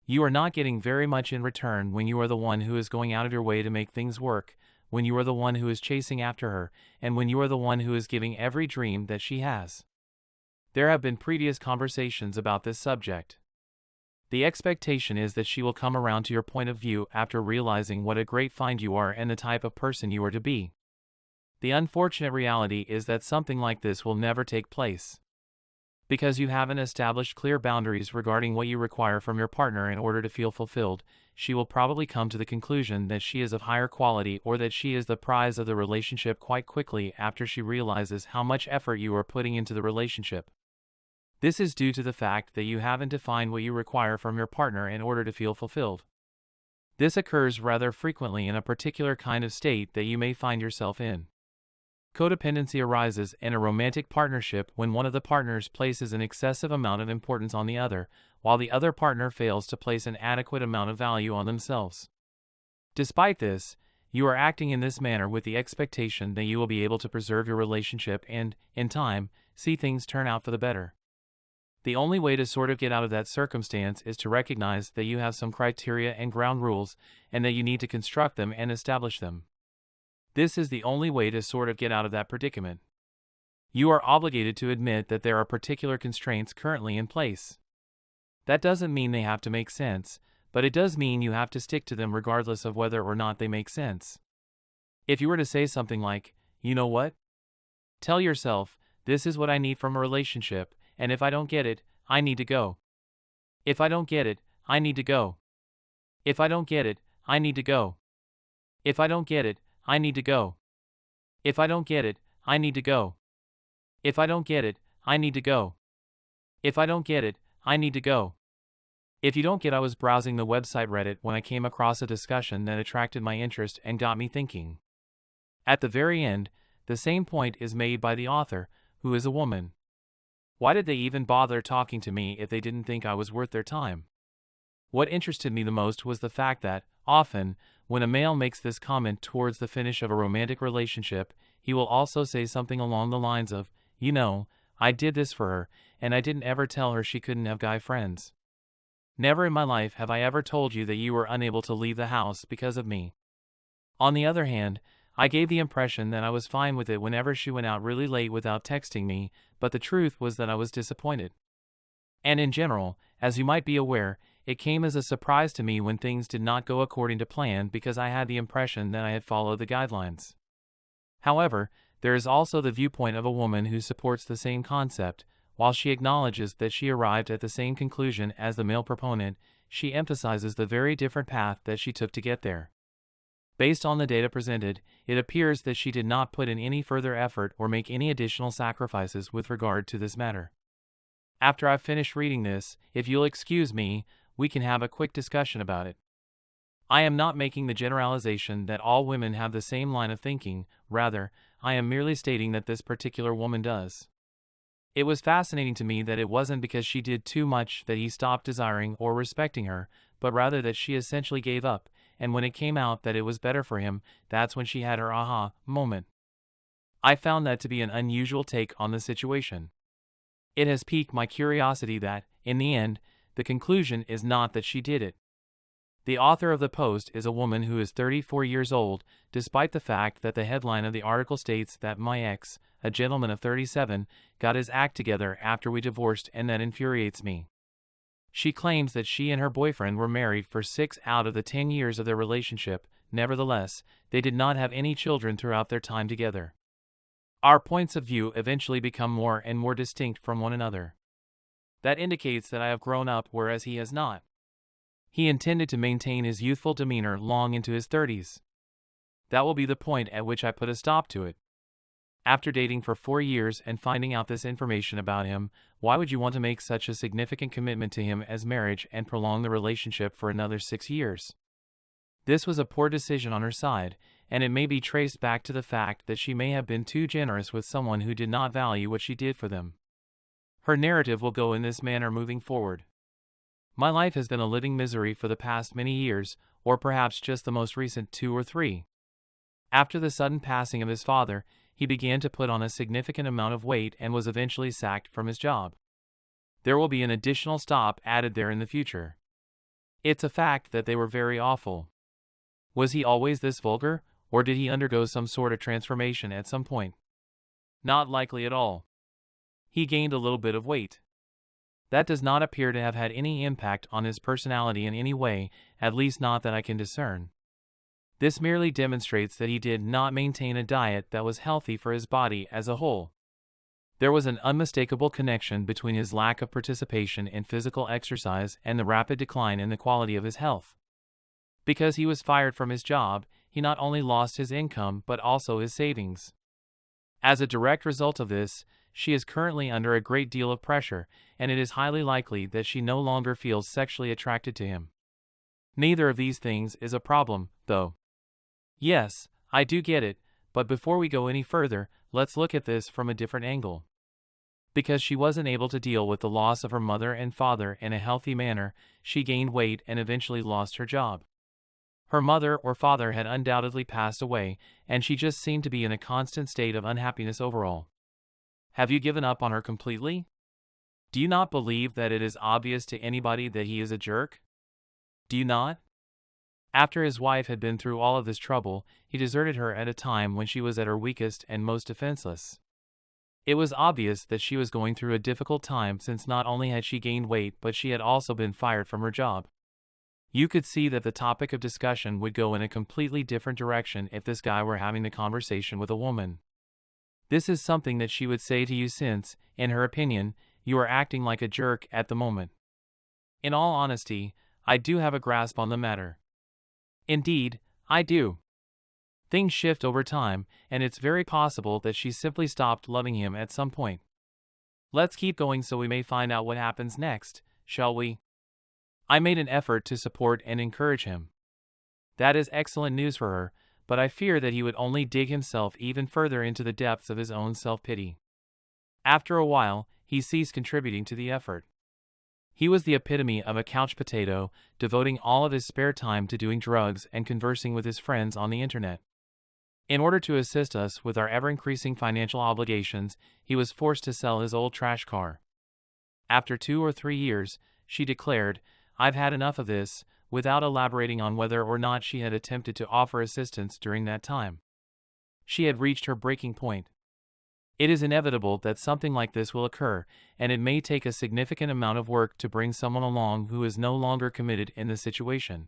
You are not getting very much in return when you are the one who is going out of your way to make things work, when you are the one who is chasing after her, and when you are the one who is giving every dream that she has. There have been previous conversations about this subject. The expectation is that she will come around to your point of view after realizing what a great find you are and the type of person you are to be. The unfortunate reality is that something like this will never take place. Because you haven't established clear boundaries regarding what you require from your partner in order to feel fulfilled, she will probably come to the conclusion that she is of higher quality or that she is the prize of the relationship quite quickly after she realizes how much effort you are putting into the relationship. This is due to the fact that you haven't defined what you require from your partner in order to feel fulfilled. This occurs rather frequently in a particular kind of state that you may find yourself in. Codependency arises in a romantic partnership when one of the partners places an excessive amount of importance on the other, while the other partner fails to place an adequate amount of value on themselves. Despite this, you are acting in this manner with the expectation that you will be able to preserve your relationship and, in time, see things turn out for the better. The only way to sort of get out of that circumstance is to recognize that you have some criteria and ground rules, and that you need to construct them and establish them. This is the only way to sort of get out of that predicament. You are obligated to admit that there are particular constraints currently in place. That doesn't mean they have to make sense, but it does mean you have to stick to them regardless of whether or not they make sense. If you were to say something like, you know what? Tell yourself, this is what I need from a relationship, and if I don't get it, I need to go. If I don't get it, I need to go. If I don't get it, I need to go. If I don't get it, I need to go. If I don't get it, I need to go. If I don't get it, I need to go. If I don't get it, I need to go. If you don't get, I was browsing the website Reddit when I came across a discussion that attracted my interest and got me thinking. At the very end, the same point is made by the author, who is a woman. Why did they even bother talking to me if they didn't think I was worth their time? What interested me the most was the fact that, often, when a male makes this comment towards the finish of a romantic relationship, he will also say something along the lines of, you know, I did this for her, and I didn't ever tell her she couldn't have guy friends. Never in my life have I ever told you that you were unable to leave the house because of me. On the other hand, I gave the impression that I was fine with it whenever she went out really late without texting me, but the truth was that I was disappointed. And in general, as you might be aware, it came as a surprise to me when things did not go according to plan because I had the impression that I had followed the guidelines. However, there is also the viewpoint of a woman who supports the same concept. While she acknowledges that she arrived at the same conclusion as the male proponent, she emphasizes the very different path that she took to get there. Based on the data presented, it appears that she did not put in any further effort or make any additional sacrifices with regard to this matter. After I've finished reading this, if you'll excuse me, we can have a quick discussion about it. I am not making the generalization that all women have the same line of thinking, rather, I am merely stating that this particular woman does. It was fascinating to me that it wasn't because she did too much that he stopped desiring or respecting her, but rather that she essentially gave up, and when it came out that it was better for him, that's when she had her aha moment. I found that to be an unusual take on the situation. It has piqued my curiosity that, in the end, the conclusion is not that she did it. The author of the post is a woman who is 34 years old, despite the fact that the headline of the article states that my ex, a gentleman of 37, got his act together after we divorced, and that infuriates me. She claims that she and her boyfriend were married for 6 out of the 10 years of their relationship. Nevertheless, they did not have any children throughout their time together. Our points of view eventually become more and more distinct from one another. That indicates that I have grown up, whereas he has not. He intended to maintain his youthful demeanor long into his 30s. That will be the point at which I put a stop to it. After dating for 4 years and finding out this information about him, why would you want to make such a significant commitment to him as marriage and prolong the relationship for another 6 years? This was a poor decision on her side, and it may be traced back to the fact that she may have been too generous with someone who did not value what she did for them. Her narrative will go in this manner moving forward. My life has been a living misery for the past many years, or perhaps just the most recent 2 or 3. After the sudden passing of his father, he began to put on a significant amount of weight and was eventually sacked from his job. There will be an additional stop added there in the future. It's a fact that they were very awful. Was he always this vulgar, or did he undergo some sort of transformation at some point? Not likely at all. He gained a little bit of weight. That does not appear to have had any impact on his personality in any way, at least not that I can discern. This merely demonstrates that he did not maintain a diet that was healthy for his body as a whole. There was an unmistakable connection between his lack of participation in physical exercise and the rapid decline in the quality of his health. Because he was fired from his job, he not only lost his income but also his savings. As a direct result of this, she is currently under a great deal of pressure, and it is highly likely that she no longer feels sexually attracted to him. Neither of these things is a problem, though. Yes, I do get it, but before we go any further, let's look at this from a different angle. Because she wasn't able to deal with the loss of her mother and father in a healthy manner, she gained weight and eventually lost her job. Her mother or father had undoubtedly passed away, and she just seemed to be in a constant state of unhappiness overall. Have you given up on her completely? Do you not believe that it is obvious to anybody that he is a jerk? Do you not? After his wife had been through all of this trouble, he deserted her at a time when she was at her weakest and most defenseless. It was obvious that she was going through a difficult time since not only had she gained weight but she had also been fired from her job. You could see that the topic of discussion would go in a completely different direction if this guy were having the conversation with a woman. This is something that she would say to you since, in her opinion, you are acting like a jerk at the moment. In all honesty, I do have a grasp on the matter. Indeed, I do. Things shift over time, and it's very possible that she simply stopped loving him at some point. Let's keep going so we may find out what happens next, shall we? I made an effort to support and encourage him. That is excellent news for her, but I fear that he would only dig himself even further into the depths of his own self-pity. After a while, he ceased contributing to the effort. He was the epitome of a couch potato, devoting all of his spare time to doing drugs and conversing with his friends on the internet. In order to assist us with our ever-increasing financial obligations, he was forced to sell his old trash car. After 2 or 3 years, she declared, "I've had enough of this," without elaborating on whether or not she had attempted to offer assistance during that time. She had reached her breaking point. It is inevitable that something like this will occur, and it may take a significant amount of work to bring someone along who is no longer committed in the situation.